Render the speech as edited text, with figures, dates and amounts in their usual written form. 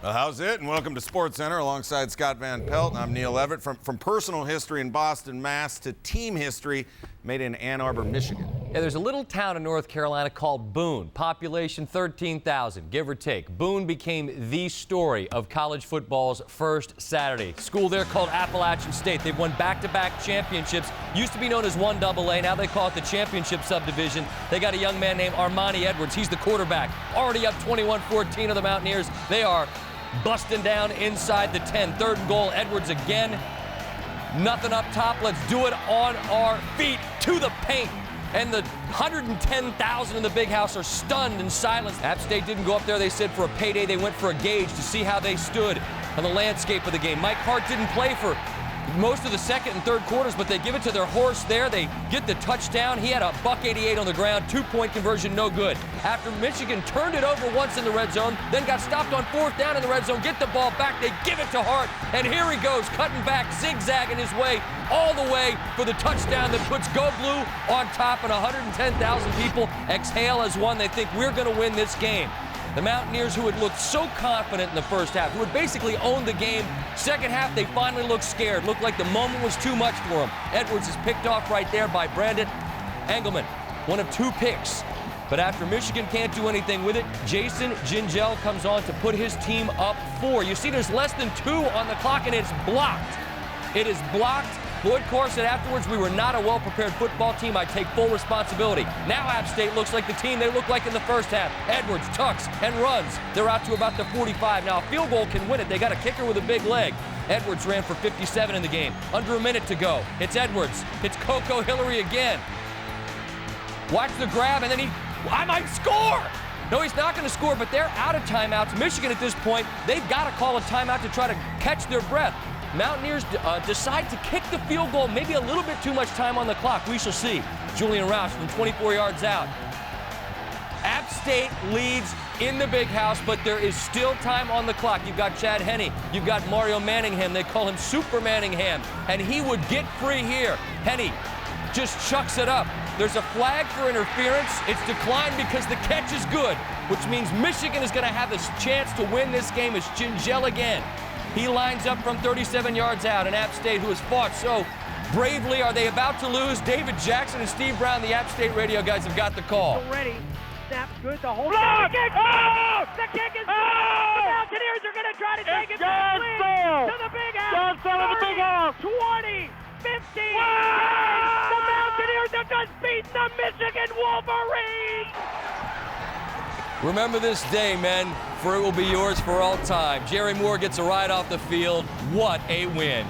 Well, how's it? And welcome to SportsCenter alongside Scott Van Pelt. I'm Neil Everett. From personal history in Boston, Mass. to team history made in Ann Arbor, Michigan. Yeah, there's a little town in North Carolina called Boone. Population 13,000, give or take. Boone became the story of college football's first Saturday. School there called Appalachian State. They've won back-to-back championships. Used to be known as 1AA. Now they call it the championship subdivision. They got a young man named Armani Edwards. He's the quarterback. Already up 21-14 of the Mountaineers. They are busting down inside the 10. Third and goal, Edwards again. Nothing up top. Let's do it on our feet to the paint. And the 110,000 in the big house are stunned and silenced. App State didn't go up there, they said, for a payday. They went for a gauge to see how they stood on the landscape of the game. Mike Hart didn't play for most of the second and third quarters, but they give it to their horse there. They get the touchdown. He had a $188 on the ground. 2-point conversion, no good. After Michigan turned it over once in the red zone, then got stopped on fourth down in the red zone, get the ball back, they give it to Hart, and here he goes, cutting back, zigzagging his way all the way for the touchdown that puts Go Blue on top, and 110,000 people exhale as one. They think we're going to win this game. The Mountaineers, who had looked so confident in the first half, who had basically owned the game, second half they finally looked scared. Looked like the moment was too much for them. Edwards is picked off right there by Brandon Engelman. One of two picks. But after Michigan can't do anything with it, Jason Gingell comes on to put his team up 4. You see there's less than 2 on the clock, and it's blocked. It is blocked. Lloyd Corr said afterwards, we were not a well-prepared football team. I take full responsibility. Now App State looks like the team they looked like in the first half. Edwards tucks and runs. They're out to about the 45. Now a field goal can win it. They got a kicker with a big leg. Edwards ran for 57 in the game. Under a minute to go. It's Edwards. It's Coco Hillary again. Watch the grab, and then I might score! No, he's not going to score, but they're out of timeouts. Michigan at this point, they've got to call a timeout to try to catch their breath. Mountaineers decide to kick the field goal, maybe a little bit too much time on the clock. We shall see. Julian Roush from 24 yards out. App State leads in the big house, but there is still time on the clock. You've got Chad Henne. You've got Mario Manningham. They call him Super Manningham, and he would get free here. Henne just chucks it up. There's a flag for interference. It's declined because the catch is good, which means Michigan is going to have a chance to win this game. It's Gingell again. He lines up from 37 yards out, and App State, who has fought so bravely, are they about to lose? David Jackson and Steve Brown, the App State radio guys, have got the call. Ready. Snap good. The whole the kick. Oh! The kick is good. The Mountaineers are going to try to take it back to the big house. 30, 20, 15. Wow! The Mountaineers have just beaten the Michigan Wolverines. Remember this day, men, for it will be yours for all time. Jerry Moore gets a ride off the field. What a win.